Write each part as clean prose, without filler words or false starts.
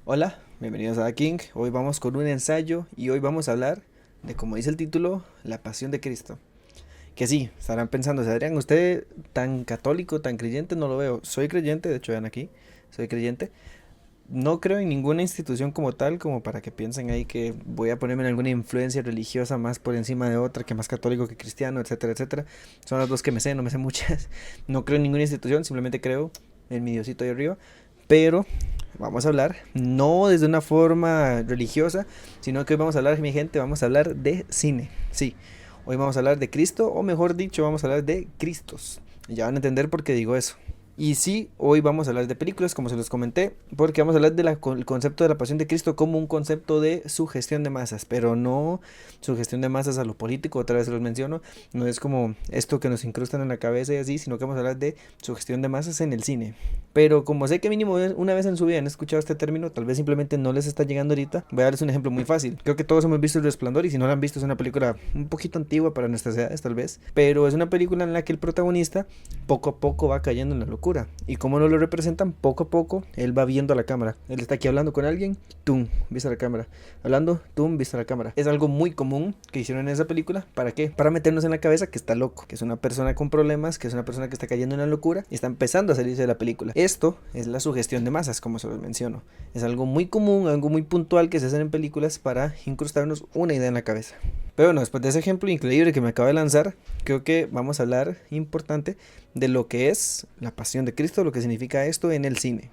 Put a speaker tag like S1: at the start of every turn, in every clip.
S1: Hola, bienvenidos a The King. Hoy vamos con un ensayo y hoy vamos a hablar de, como dice el título, la pasión de Cristo. Que sí, estarán pensando, Adrián, usted tan católico, tan creyente, no lo veo. Soy creyente, de hecho, vean aquí, soy creyente. No creo en ninguna institución como tal, como para que piensen ahí que voy a ponerme en alguna influencia religiosa más por encima de otra, que más católico que cristiano, etcétera, etcétera. Son las dos que me sé, no me sé muchas. No creo en ninguna institución, simplemente creo en mi Diosito ahí arriba. Pero vamos a hablar, no desde una forma religiosa, sino que hoy vamos a hablar, mi gente, vamos a hablar de cine. Sí, hoy vamos a hablar de Cristo, o mejor dicho, vamos a hablar de Cristos. Y ya van a entender por qué digo eso. Y sí, hoy vamos a hablar de películas, como se los comenté, porque vamos a hablar del concepto de la pasión de Cristo como un concepto de sugestión de masas, pero no sugestión de masas a lo político, otra vez se los menciono, no es como esto que nos incrustan en la cabeza y así, sino que vamos a hablar de sugestión de masas en el cine. Pero como sé que mínimo una vez en su vida han escuchado este término, tal vez simplemente no les está llegando ahorita, voy a darles un ejemplo muy fácil. Creo que todos hemos visto El Resplandor y si no lo han visto es una película un poquito antigua para nuestras edades tal vez, pero es una película en la que el protagonista poco a poco va cayendo en la locura. Y como no lo representan, poco a poco él va viendo a la cámara. Él está aquí hablando con alguien, tum, viste a la cámara. Hablando, tum, viste a la cámara. Es algo muy común que hicieron en esa película. ¿Para qué? Para meternos en la cabeza que está loco, que es una persona con problemas, que es una persona que está cayendo en la locura y está empezando a salirse de la película. Esto es la sugestión de masas, como se los menciono. Es algo muy común, algo muy puntual que se hace en películas para incrustarnos una idea en la cabeza. Pero bueno, después de ese ejemplo increíble que me acabo de lanzar, creo que vamos a hablar importante de lo que es la pasión de Cristo, lo que significa esto en el cine.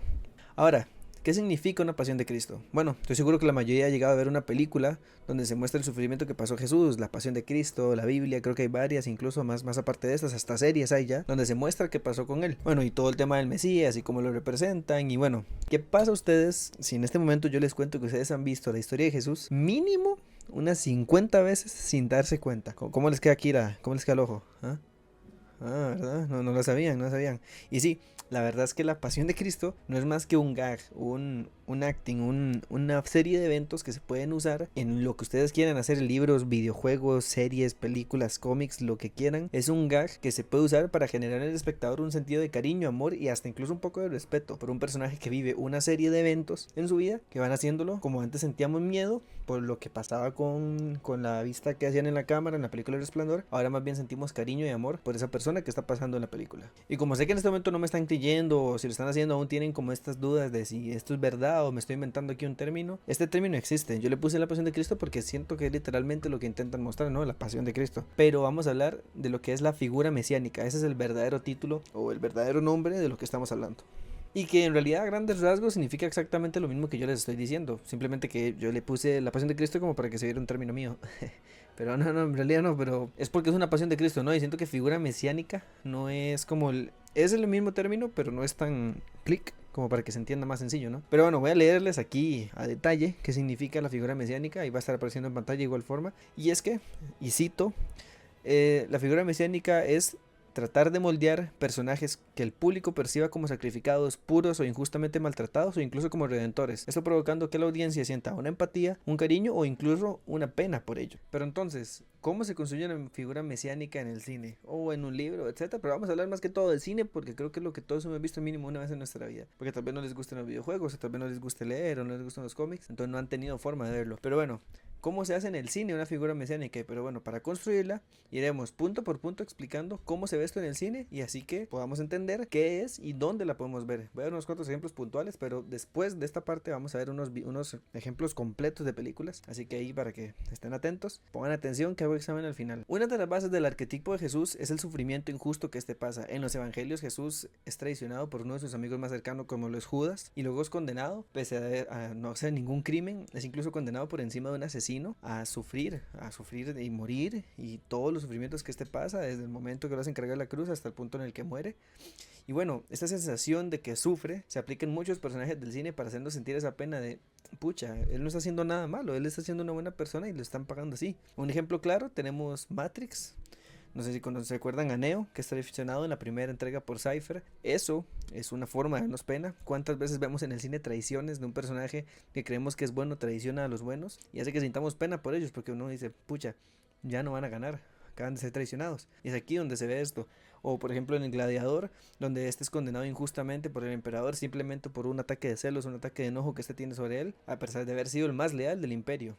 S1: Ahora, ¿qué significa una pasión de Cristo? Bueno, estoy seguro que la mayoría ha llegado a ver una película donde se muestra el sufrimiento que pasó Jesús, la pasión de Cristo, la Biblia, creo que hay varias, incluso más aparte de estas, hasta series hay ya, donde se muestra qué pasó con él. Bueno, y todo el tema del Mesías y cómo lo representan, y bueno, ¿qué pasa a ustedes si en este momento yo les cuento que ustedes han visto la historia de Jesús mínimo unas 50 veces sin darse cuenta? ¿Cómo les queda Kira? ¿Cómo les queda el ojo? ¿Ah? Ah, ¿verdad? No, no lo sabían, no lo sabían. Y sí, la verdad es que la pasión de Cristo no es más que un gag, un acting, una serie de eventos que se pueden usar en lo que ustedes quieran hacer, libros, videojuegos, series, películas, cómics, lo que quieran. Es un gag que se puede usar para generar en el espectador un sentido de cariño, amor y hasta incluso un poco de respeto por un personaje que vive una serie de eventos en su vida que van haciéndolo como antes sentíamos miedo por lo que pasaba con la vista que hacían en la cámara en la película El Resplandor. Ahora más bien sentimos cariño y amor por esa persona que está pasando en la película. Y como sé que en este momento no me están creyendo o si lo están haciendo aún tienen como estas dudas de si esto es verdad o me estoy inventando aquí un término, este término existe. Yo le puse la pasión de Cristo porque siento que es literalmente lo que intentan mostrar, ¿no? La pasión de Cristo. Pero vamos a hablar de lo que es la figura mesiánica. Ese es el verdadero título o el verdadero nombre de lo que estamos hablando. Y que en realidad a grandes rasgos significa exactamente lo mismo que yo les estoy diciendo. Simplemente que yo le puse la pasión de Cristo como para que se viera un término mío. Pero no, no, en realidad no, pero es porque es una pasión de Cristo, ¿no? Y siento que figura mesiánica no es como el... Es el mismo término, pero no es tan clic como para que se entienda más sencillo, ¿no? Pero bueno, voy a leerles aquí a detalle qué significa la figura mesiánica y va a estar apareciendo en pantalla de igual forma. Y es que, y cito, la figura mesiánica es tratar de moldear personajes que el público perciba como sacrificados, puros o injustamente maltratados o incluso como redentores. Esto provocando que la audiencia sienta una empatía, un cariño o incluso una pena por ello. Pero entonces, ¿cómo se construye una figura mesiánica en el cine? O en un libro, etcétera? Pero vamos a hablar más que todo del cine porque creo que es lo que todos hemos visto mínimo una vez en nuestra vida. Porque tal vez no les gusten los videojuegos, o tal vez no les guste leer, o no les gustan los cómics, entonces no han tenido forma de verlo. Pero bueno, ¿cómo se hace en el cine una figura mesiánica? Pero bueno, para construirla iremos punto por punto explicando cómo se ve esto en el cine y así que podamos entender qué es y dónde la podemos ver. Voy a dar unos cuantos ejemplos puntuales, pero después de esta parte vamos a ver unos ejemplos completos de películas, así que ahí para que estén atentos, pongan atención que hago examen al final. Una de las bases del arquetipo de Jesús es el sufrimiento injusto que este pasa. En los evangelios Jesús es traicionado por uno de sus amigos más cercanos como lo es Judas y luego es condenado, pese a no hacer ningún crimen, es incluso condenado por encima de un asesino a sufrir y morir y todos los sufrimientos que este pasa desde el momento que lo hacen cargar la cruz hasta el punto en el que muere. Y bueno, esta sensación de que sufre se aplica en muchos personajes del cine para hacernos sentir esa pena de pucha, él no está haciendo nada malo, él está siendo una buena persona y lo están pagando así. Un ejemplo claro, tenemos Matrix. No sé si se recuerdan a Neo, que está traicionado en la primera entrega por Cypher. Eso es una forma de darnos pena. ¿Cuántas veces vemos en el cine traiciones de un personaje que creemos que es bueno, traiciona a los buenos? Y hace que sintamos pena por ellos, porque uno dice, pucha, ya no van a ganar, acaban de ser traicionados. Y es aquí donde se ve esto. O por ejemplo en el Gladiador, donde este es condenado injustamente por el emperador simplemente por un ataque de celos, un ataque de enojo que este tiene sobre él, a pesar de haber sido el más leal del imperio.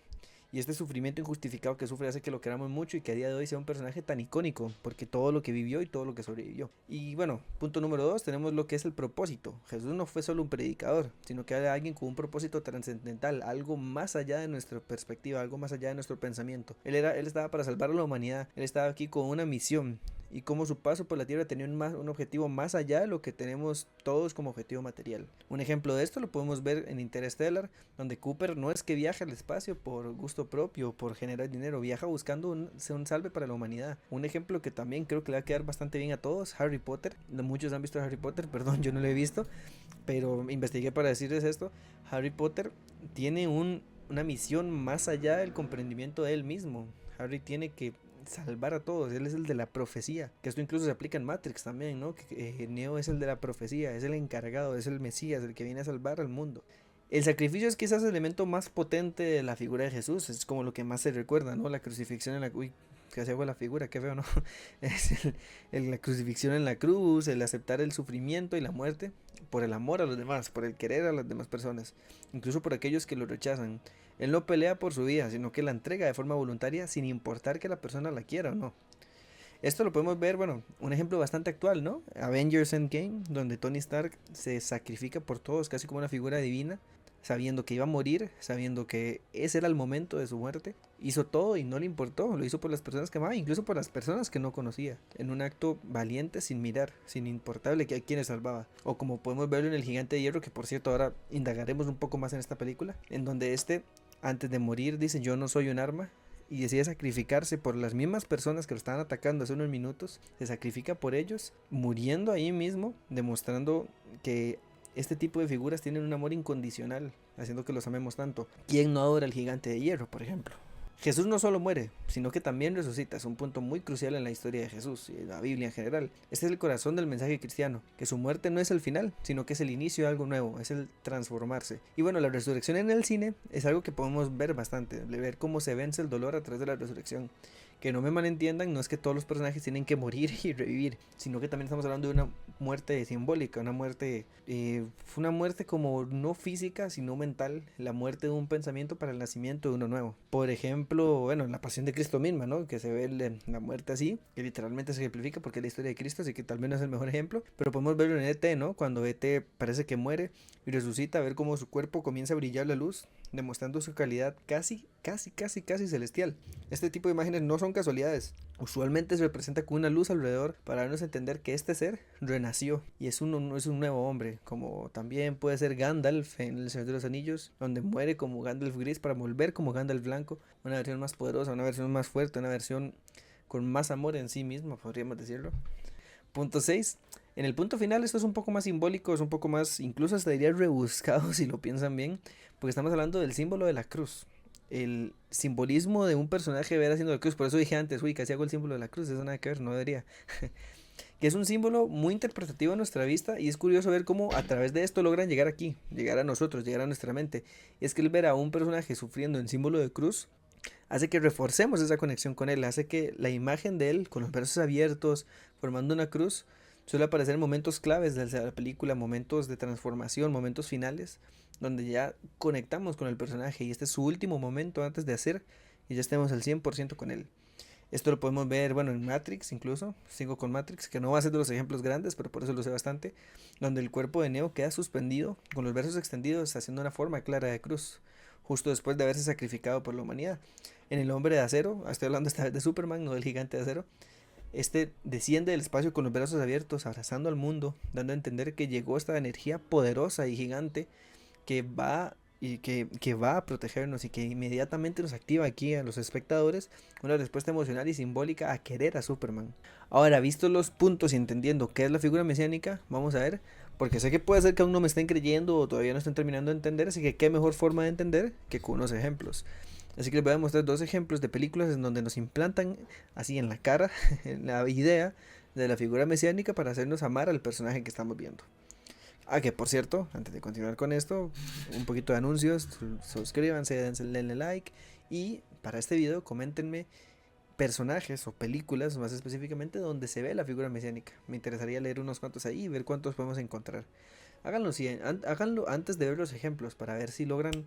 S1: Y este sufrimiento injustificado que sufre hace que lo queramos mucho y que a día de hoy sea un personaje tan icónico, porque todo lo que vivió y todo lo que sobrevivió. Y bueno, punto número 2, tenemos lo que es el propósito. Jesús no fue solo un predicador, sino que era alguien con un propósito trascendental, algo más allá de nuestra perspectiva, algo más allá de nuestro pensamiento. Él estaba para salvar a la humanidad, él estaba aquí con una misión. Y como su paso por la Tierra tenía un objetivo más allá de lo que tenemos todos como objetivo material. Un ejemplo de esto lo podemos ver en Interstellar, donde Cooper no es que viaja al espacio por gusto propio, por generar dinero, viaja buscando un salve para la humanidad. Un ejemplo que también creo que le va a quedar bastante bien a todos, Harry Potter. Muchos han visto Harry Potter, perdón, yo no lo he visto, pero investigué para decirles esto. Harry Potter tiene una misión más allá del comprendimiento de él mismo. Harry tiene que salvar a todos, él es el de la profecía, que esto incluso se aplica en Matrix también, ¿no? Que Neo es el de la profecía, es el encargado, es el Mesías, el que viene a salvar al mundo. El sacrificio es quizás el elemento más potente de la figura de Jesús, es como lo que más se recuerda, ¿no? La crucifixión en la... Uy, casi hago la figura, qué feo, ¿no? Es la crucifixión en la cruz, el aceptar el sufrimiento y la muerte por el amor a los demás, por el querer a las demás personas, incluso por aquellos que lo rechazan. Él no pelea por su vida, sino que la entrega de forma voluntaria sin importar que la persona la quiera o no. Esto lo podemos ver, bueno, un ejemplo bastante actual, ¿no? Avengers Endgame, donde Tony Stark se sacrifica por todos, casi como una figura divina, sabiendo que iba a morir, sabiendo que ese era el momento de su muerte. Hizo todo y no le importó, lo hizo por las personas que amaba, incluso por las personas que no conocía, en un acto valiente sin mirar, sin importarle que a quienes salvaba. O como podemos verlo en El Gigante de Hierro, que por cierto ahora indagaremos un poco más en esta película, en donde antes de morir, dice: yo no soy un arma, y decide sacrificarse por las mismas personas que lo estaban atacando hace unos minutos. Se sacrifica por ellos, muriendo ahí mismo, demostrando que este tipo de figuras tienen un amor incondicional, haciendo que los amemos tanto. ¿Quién no adora al Gigante de Hierro, por ejemplo? Jesús no solo muere, sino que también resucita. Es un punto muy crucial en la historia de Jesús y de la Biblia en general. Este es el corazón del mensaje cristiano, que su muerte no es el final, sino que es el inicio de algo nuevo, es el transformarse. Y bueno, la resurrección en el cine es algo que podemos ver bastante, de ver cómo se vence el dolor a través de la resurrección. Que no me malentiendan, no es que todos los personajes tienen que morir y revivir, sino que también estamos hablando de una muerte simbólica, una muerte como no física, sino mental, la muerte de un pensamiento para el nacimiento de uno nuevo. Por ejemplo, bueno, en la Pasión de Cristo misma, ¿no? Que se ve la muerte así, que literalmente se ejemplifica porque es la historia de Cristo, así que tal vez no es el mejor ejemplo, pero podemos verlo en ET, ¿no? Cuando ET parece que muere y resucita, a ver cómo su cuerpo comienza a brillar la luz, demostrando su calidad casi celestial. Este tipo de imágenes no son casualidades. Usualmente se representa con una luz alrededor para darnos a entender que este ser renació y es un nuevo hombre, como también puede ser Gandalf en El Señor de los Anillos, donde muere como Gandalf gris para volver como Gandalf blanco, una versión más poderosa, una versión más fuerte, una versión con más amor en sí mismo, podríamos decirlo. Punto 6. En el punto final esto es un poco más simbólico, es un poco más, incluso hasta diría rebuscado si lo piensan bien, porque estamos hablando del símbolo de la cruz. El simbolismo de un personaje ver haciendo la cruz, por eso dije antes, uy, casi hago el símbolo de la cruz, eso nada que ver, no debería. Que es un símbolo muy interpretativo a nuestra vista y es curioso ver cómo a través de esto logran llegar aquí, llegar a nosotros, llegar a nuestra mente. Y es que el ver a un personaje sufriendo en símbolo de cruz hace que reforcemos esa conexión con él, hace que la imagen de él, con los brazos abiertos, formando una cruz, suele aparecer en momentos claves de la película, momentos de transformación, momentos finales, donde ya conectamos con el personaje y este es su último momento antes de hacer y ya estemos al 100% con él. Esto lo podemos ver, bueno, en Matrix incluso, sigo con Matrix, que no va a ser de los ejemplos grandes, pero por eso lo sé bastante, donde el cuerpo de Neo queda suspendido, con los brazos extendidos, haciendo una forma clara de cruz, justo después de haberse sacrificado por la humanidad. En El Hombre de Acero, estoy hablando esta vez de Superman, no del Gigante de Acero, este desciende del espacio con los brazos abiertos, abrazando al mundo, dando a entender que llegó esta energía poderosa y gigante que va a protegernos y que inmediatamente nos activa aquí a los espectadores una respuesta emocional y simbólica a querer a Superman. Ahora, visto los puntos y entendiendo qué es la figura mesiánica, vamos a ver, porque sé que puede ser que aún no me estén creyendo o todavía no estén terminando de entender, así que qué mejor forma de entender que con unos ejemplos. Así que les voy a mostrar dos ejemplos de películas en donde nos implantan así en la cara la idea de la figura mesiánica para hacernos amar al personaje que estamos viendo. Que por cierto, antes de continuar con esto, un poquito de anuncios, suscríbanse, denle like y para este video coméntenme personajes o películas más específicamente donde se ve la figura mesiánica. Me interesaría leer unos cuantos ahí y ver cuántos podemos encontrar. Háganlo antes de ver los ejemplos para ver si logran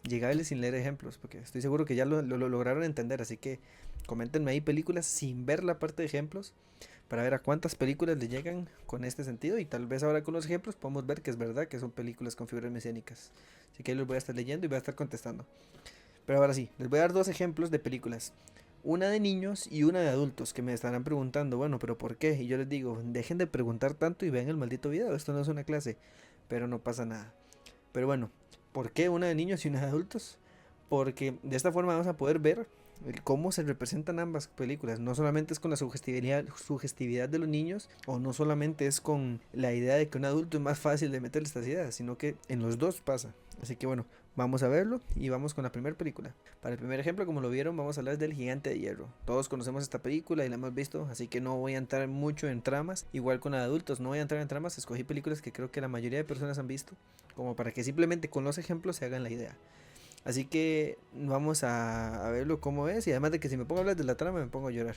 S1: llegarles sin leer ejemplos, porque estoy seguro que ya lo lograron entender, así que coméntenme ahí películas sin ver la parte de ejemplos para ver a cuántas películas le llegan con este sentido y tal vez ahora con los ejemplos podemos ver que es verdad que son películas con figuras mesiánicas. Así que ahí los voy a estar leyendo y voy a estar contestando. Pero ahora sí, les voy a dar dos ejemplos de películas. Una de niños y una de adultos que me estarán preguntando, bueno, pero ¿por qué? Y yo les digo, dejen de preguntar tanto y vean el maldito video, esto no es una clase, pero no pasa nada. Pero bueno, ¿por qué una de niños y una de adultos? Porque de esta forma vamos a poder ver cómo se representan ambas películas. No solamente es con la sugestividad de los niños, o no solamente es con la idea de que un adulto es más fácil de meterle estas ideas, sino que en los dos pasa. Así que bueno, vamos a verlo y vamos con la primera película. Para el primer ejemplo, como lo vieron, vamos a hablar del Gigante de Hierro. Todos conocemos esta película y la hemos visto, así que no voy a entrar mucho en tramas. Igual con la de adultos, no voy a entrar en tramas, escogí películas que creo que la mayoría de personas han visto, como para que simplemente con los ejemplos se hagan la idea. Así que vamos a verlo cómo es. Y además de que si me pongo a hablar de la trama me pongo a llorar.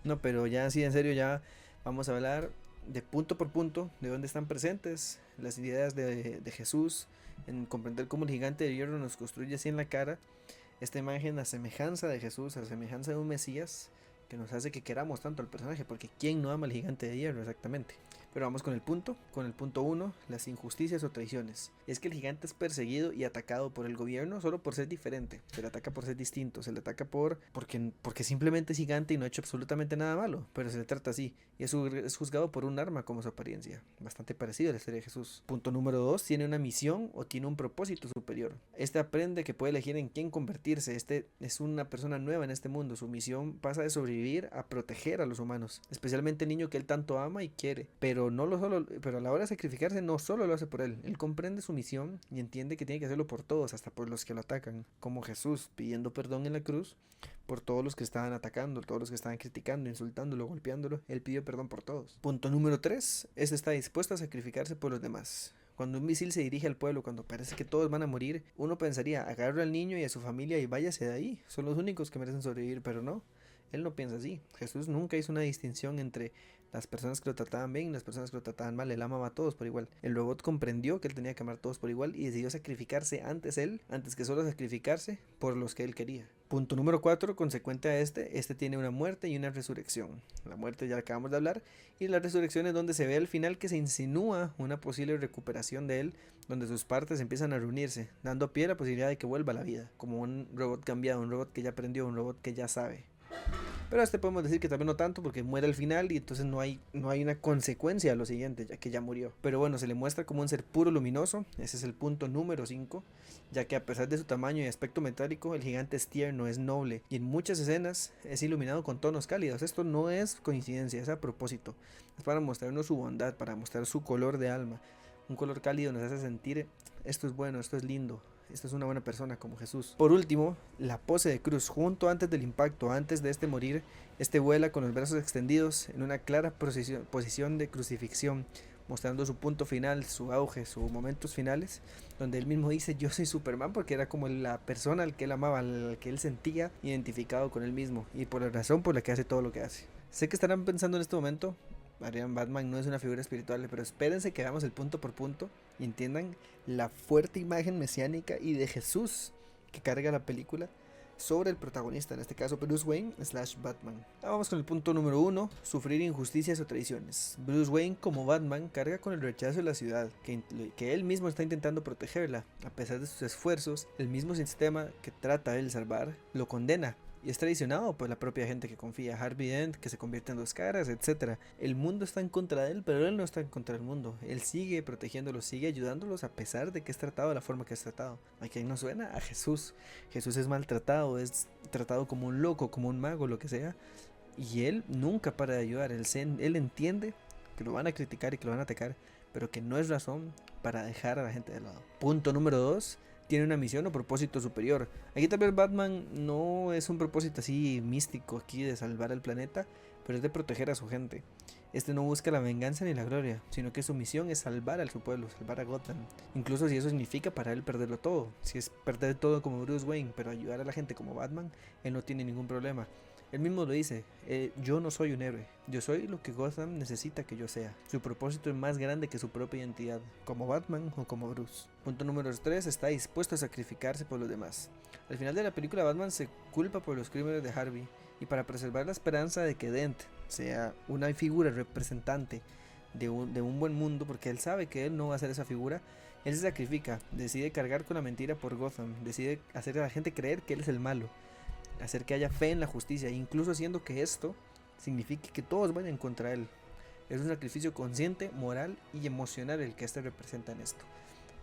S1: No, pero ya así en serio ya vamos a hablar de punto por punto de dónde están presentes las ideas de Jesús, en comprender cómo el gigante de hierro nos construye así en la cara esta imagen a semejanza de Jesús, a semejanza de un Mesías que nos hace que queramos tanto al personaje, porque ¿quién no ama al gigante de hierro exactamente? Pero vamos con el punto 1, las injusticias o traiciones. Es que el gigante es perseguido y atacado por el gobierno solo por ser diferente, se le ataca por ser distinto, se le ataca porque simplemente es gigante y no ha hecho absolutamente nada malo, pero se le trata así, y es juzgado por un arma como su apariencia, bastante parecido a la historia de Jesús. Punto número 2, tiene una misión o tiene un propósito superior. Este aprende que puede elegir en quién convertirse, este es una persona nueva en este mundo, su misión pasa de sobrevivir a proteger a los humanos, especialmente el niño que él tanto ama y quiere, pero a la hora de sacrificarse no solo lo hace por él comprende su misión y entiende que tiene que hacerlo por todos, hasta por los que lo atacan, como Jesús pidiendo perdón en la cruz por todos los que estaban atacando, todos los que estaban criticando, insultándolo, golpeándolo, él pidió perdón por todos. Punto número 3, este está dispuesto a sacrificarse por los demás. Cuando un misil se dirige al pueblo, cuando parece que todos van a morir, uno pensaría, agarra al niño y a su familia y váyase de ahí, son los únicos que merecen sobrevivir, pero no. Él no piensa así. Jesús nunca hizo una distinción entre las personas que lo trataban bien y las personas que lo trataban mal. Él amaba a todos por igual. El robot comprendió que él tenía que amar a todos por igual y decidió sacrificarse antes que solo sacrificarse por los que él quería. Punto número 4, consecuente a este tiene una muerte y una resurrección. La muerte ya acabamos de hablar, y la resurrección es donde se ve al final que se insinúa una posible recuperación de él, donde sus partes empiezan a reunirse, dando pie a la posibilidad de que vuelva a la vida, como un robot cambiado, un robot que ya aprendió, un robot que ya sabe. Pero podemos decir que también no tanto porque muere al final y entonces no hay una consecuencia a lo siguiente, ya que ya murió. Pero bueno, se le muestra como un ser puro luminoso, ese es el punto número 5, ya que a pesar de su tamaño y aspecto metálico, el gigante es tierno, es noble y en muchas escenas es iluminado con tonos cálidos. Esto no es coincidencia, es a propósito. Es para mostrarnos su bondad, para mostrar su color de alma. Un color cálido nos hace sentir esto es bueno, esto es lindo, esto es una buena persona como Jesús. Por último, la pose de cruz, junto antes del impacto, antes de morir, vuela con los brazos extendidos en una clara posición de crucifixión, mostrando su punto final, su auge, sus momentos finales, donde él mismo dice yo soy Superman, porque era como la persona al que él amaba, al que él sentía identificado con él mismo, y por la razón por la que hace todo lo que hace. Sé que estarán pensando en este momento, Batman no es una figura espiritual, pero espérense que veamos el punto por punto y entiendan la fuerte imagen mesiánica y de Jesús que carga la película sobre el protagonista, en este caso Bruce Wayne / Batman. Vamos con el punto número 1, sufrir injusticias o traiciones. Bruce Wayne como Batman carga con el rechazo de la ciudad, que él mismo está intentando protegerla. A pesar de sus esfuerzos, el mismo sistema que trata de salvar lo condena. Y es traicionado por la propia gente que confía. Harvey Dent, que se convierte en dos caras, etc. El mundo está en contra de él, pero él no está en contra del mundo. Él sigue protegiéndolos, sigue ayudándolos a pesar de que es tratado de la forma que es tratado. ¿A quién nos suena? A Jesús. Jesús es maltratado, es tratado como un loco, como un mago, lo que sea. Y él nunca para de ayudar. Él entiende que lo van a criticar y que lo van a atacar, pero que no es razón para dejar a la gente de lado. Punto número 2. Tiene una misión o propósito superior. Aquí tal vez Batman no es un propósito así místico aquí de salvar al planeta, pero es de proteger a su gente. No busca la venganza ni la gloria, sino que su misión es salvar a su pueblo, salvar a Gotham. Incluso si eso significa para él perderlo todo. Si es perder todo como Bruce Wayne, pero ayudar a la gente como Batman, él no tiene ningún problema. Él mismo lo dice, yo no soy un héroe, yo soy lo que Gotham necesita que yo sea. Su propósito es más grande que su propia identidad, como Batman o como Bruce. Punto número 3, está dispuesto a sacrificarse por los demás. Al final de la película, Batman se culpa por los crímenes de Harvey, y para preservar la esperanza de que Dent sea una figura representante de un buen mundo, porque él sabe que él no va a ser esa figura, él se sacrifica, decide cargar con la mentira por Gotham, decide hacer a la gente creer que él es el malo, hacer que haya fe en la justicia, incluso haciendo que esto signifique que todos vayan contra él. Es un sacrificio consciente, moral y emocional el que este representa en esto.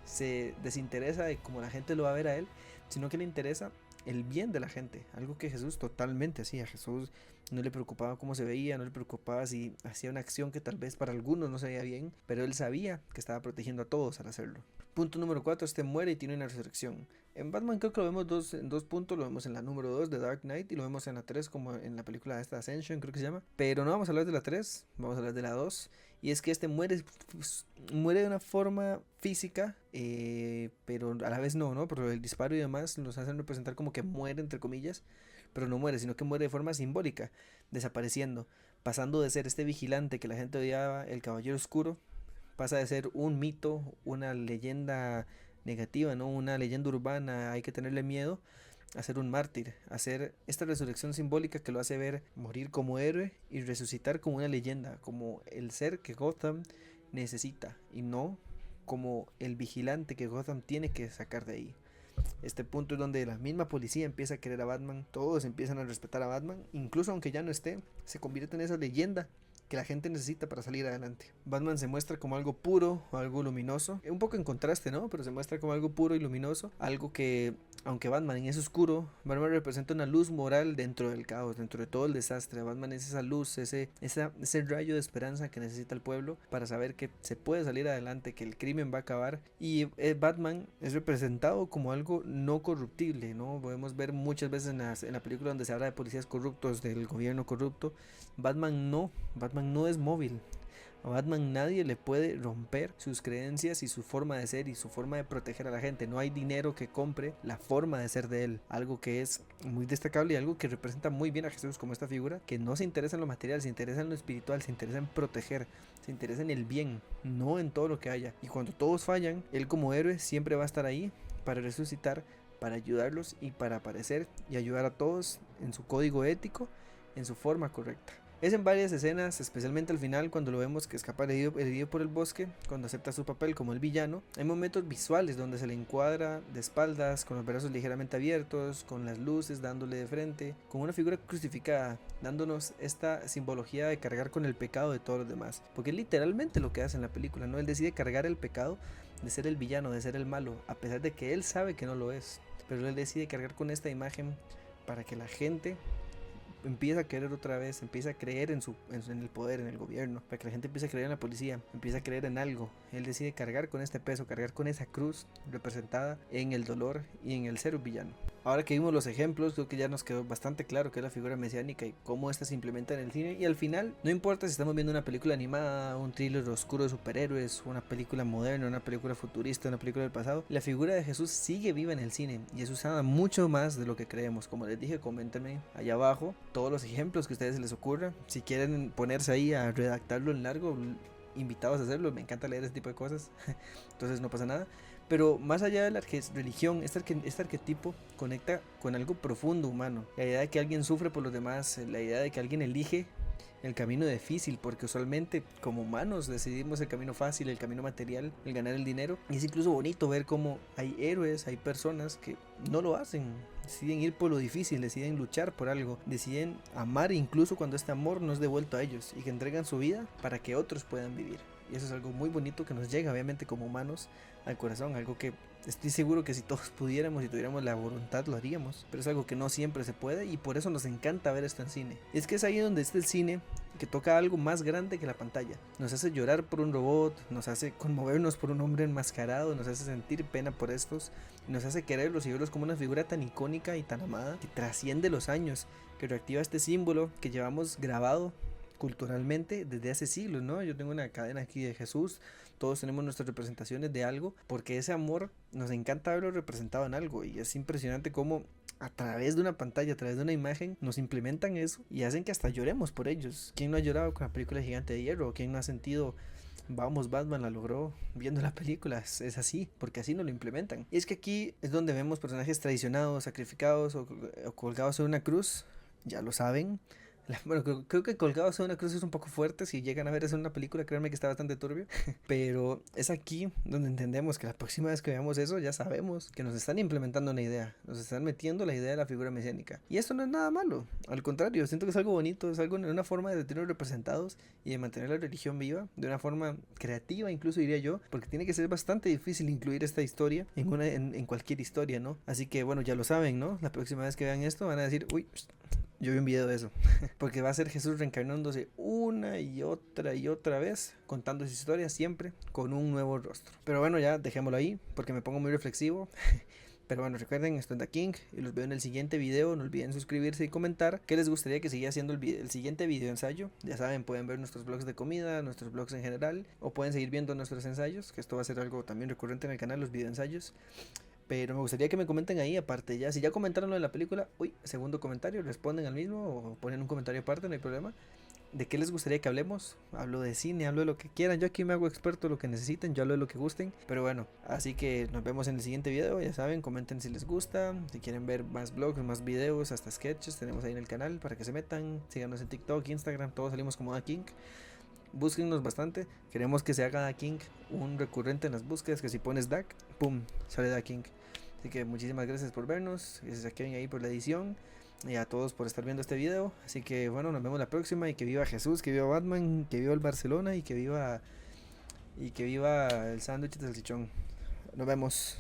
S1: Se desinteresa de cómo la gente lo va a ver a él, sino que le interesa el bien de la gente, algo que Jesús totalmente hacía. Jesús no le preocupaba cómo se veía, no le preocupaba si hacía una acción que tal vez para algunos no se veía bien, pero él sabía que estaba protegiendo a todos al hacerlo. Punto número 4, este muere y tiene una resurrección. En Batman creo que lo vemos en dos puntos, lo vemos en la número 2 de Dark Knight y lo vemos en la 3 como en la película de esta Ascension, creo que se llama. Pero no vamos a hablar de la 3, vamos a hablar de la 2. Y es que este muere, muere de una forma física, pero a la vez no, porque el disparo y demás nos hacen representar como que muere entre comillas, pero no muere, sino que muere de forma simbólica, desapareciendo, pasando de ser este vigilante que la gente odiaba, el caballero oscuro, pasa de ser un mito, una leyenda negativa, ¿no? Una leyenda urbana, hay que tenerle miedo, a ser un mártir, a hacer esta resurrección simbólica que lo hace ver morir como héroe y resucitar como una leyenda, como el ser que Gotham necesita y no como el vigilante que Gotham tiene que sacar de ahí. Este punto es donde la misma policía empieza a querer a Batman, todos empiezan a respetar a Batman, incluso aunque ya no esté, se convierte en esa leyenda que la gente necesita para salir adelante. Batman se muestra como algo puro, algo luminoso, un poco en contraste, ¿no? Pero se muestra como algo puro y luminoso, algo que, aunque Batman es oscuro, Batman representa una luz moral dentro del caos, dentro de todo el desastre. Batman es esa luz, ese rayo de esperanza que necesita el pueblo para saber que se puede salir adelante, que el crimen va a acabar. Y Batman es representado como algo no corruptible, ¿no? Podemos ver muchas veces en la película donde se habla de policías corruptos, del gobierno corrupto. Batman no es móvil. A Batman nadie le puede romper sus creencias y su forma de ser y su forma de proteger a la gente. No hay dinero que compre la forma de ser de él. Algo que es muy destacable y algo que representa muy bien a Jesús como esta figura que no se interesa en lo material, se interesa en lo espiritual, se interesa en proteger, se interesa en el bien, no en todo lo que haya. Y cuando todos fallan, él como héroe siempre va a estar ahí para resucitar, para ayudarlos y para aparecer y ayudar a todos en su código ético, en su forma correcta. Es en varias escenas, especialmente al final cuando lo vemos que escapa herido por el bosque, cuando acepta su papel como el villano. Hay momentos visuales donde se le encuadra de espaldas, con los brazos ligeramente abiertos, con las luces dándole de frente, como una figura crucificada, dándonos esta simbología de cargar con el pecado de todos los demás. Porque es literalmente lo que hace en la película, ¿no? Él decide cargar el pecado de ser el villano, de ser el malo, a pesar de que él sabe que no lo es. Pero él decide cargar con esta imagen para que la gente empieza a querer otra vez, empieza a creer en el poder, en el gobierno, para que la gente empiece a creer en la policía, empieza a creer en algo. Él decide cargar con este peso, cargar con esa cruz representada en el dolor y en el ser un villano. Ahora que vimos los ejemplos, creo que ya nos quedó bastante claro que es la figura mesiánica y cómo esta se implementa en el cine. Y al final, no importa si estamos viendo una película animada, un thriller oscuro de superhéroes, una película moderna, una película futurista, una película del pasado, la figura de Jesús sigue viva en el cine y es usada mucho más de lo que creemos. Como les dije, coméntenme allá abajo todos los ejemplos que a ustedes se les ocurra. Si quieren ponerse ahí a redactarlo en largo, invitados a hacerlo, me encanta leer ese tipo de cosas, entonces no pasa nada. Pero más allá de la religión, este arquetipo conecta con algo profundo humano, la idea de que alguien sufre por los demás, la idea de que alguien elige el camino difícil, porque usualmente como humanos decidimos el camino fácil, el camino material, el ganar el dinero. Y es incluso bonito ver cómo hay héroes, hay personas que no lo hacen, deciden ir por lo difícil, deciden luchar por algo, deciden amar incluso cuando este amor no es devuelto a ellos y que entregan su vida para que otros puedan vivir. Y eso es algo muy bonito que nos llega obviamente como humanos al corazón, algo que estoy seguro que si todos pudiéramos y tuviéramos la voluntad lo haríamos, pero es algo que no siempre se puede y por eso nos encanta ver esto en cine. Es que es ahí donde está el cine, que toca algo más grande que la pantalla. Nos hace llorar por un robot, nos hace conmovernos por un hombre enmascarado, nos hace sentir pena por estos, nos hace quererlos y verlos como una figura tan icónica y tan amada que trasciende los años, que reactiva este símbolo que llevamos grabado culturalmente desde hace siglos, ¿no? Yo tengo una cadena aquí de Jesús, todos tenemos nuestras representaciones de algo, porque ese amor nos encanta verlo representado en algo y es impresionante cómo a través de una pantalla, a través de una imagen, nos implementan eso y hacen que hasta lloremos por ellos. ¿Quién no ha llorado con la película Gigante de Hierro? ¿Quién no ha sentido, vamos, Batman la logró viendo la película? Es así, porque así no lo implementan. Y es que aquí es donde vemos personajes traicionados, sacrificados o colgados en una cruz, ya lo saben. Bueno, creo que colgados en una cruz es un poco fuerte. Si llegan a ver eso en una película, créanme que está bastante turbio. Pero es aquí donde entendemos que la próxima vez que veamos eso, ya sabemos que nos están implementando una idea. Nos están metiendo la idea de la figura mesiánica. Y esto no es nada malo. Al contrario, siento que es algo bonito. Es algo, una forma de tenerlos representados y de mantener la religión viva. De una forma creativa, incluso diría yo. Porque tiene que ser bastante difícil incluir esta historia en cualquier historia, ¿no? Así que bueno, ya lo saben, ¿no? La próxima vez que vean esto van a decir, uy, yo vi un video de eso. Porque va a ser Jesús reencarnándose una y otra vez, contando su historia siempre con un nuevo rostro. Pero bueno, ya dejémoslo ahí, porque me pongo muy reflexivo. Pero bueno, recuerden, esto es The King y los veo en el siguiente video. No olviden suscribirse y comentar qué les gustaría que siga haciendo el siguiente video ensayo. Ya saben, pueden ver nuestros vlogs de comida, nuestros vlogs en general, o pueden seguir viendo nuestros ensayos, que esto va a ser algo también recurrente en el canal, los video ensayos. Pero me gustaría que me comenten ahí, aparte ya, si ya comentaron lo de la película, uy, segundo comentario, responden al mismo o ponen un comentario aparte, no hay problema. ¿De qué les gustaría que hablemos? Hablo de cine, hablo de lo que quieran, yo aquí me hago experto de lo que necesiten, yo hablo de lo que gusten. Pero bueno, así que nos vemos en el siguiente video, ya saben, comenten si les gusta, si quieren ver más vlogs, más videos, hasta sketches, tenemos ahí en el canal para que se metan, síganos en TikTok, Instagram, todos salimos como Da King. Búsquennos bastante, queremos que se haga Da King un recurrente en las búsquedas, que si pones DAC, pum, sale Da King. Así que muchísimas gracias por vernos, gracias a Kevin ahí por la edición y a todos por estar viendo este video. Así que bueno, nos vemos la próxima y que viva Jesús, que viva Batman, que viva el Barcelona y que viva el sándwich de salchichón. Nos vemos.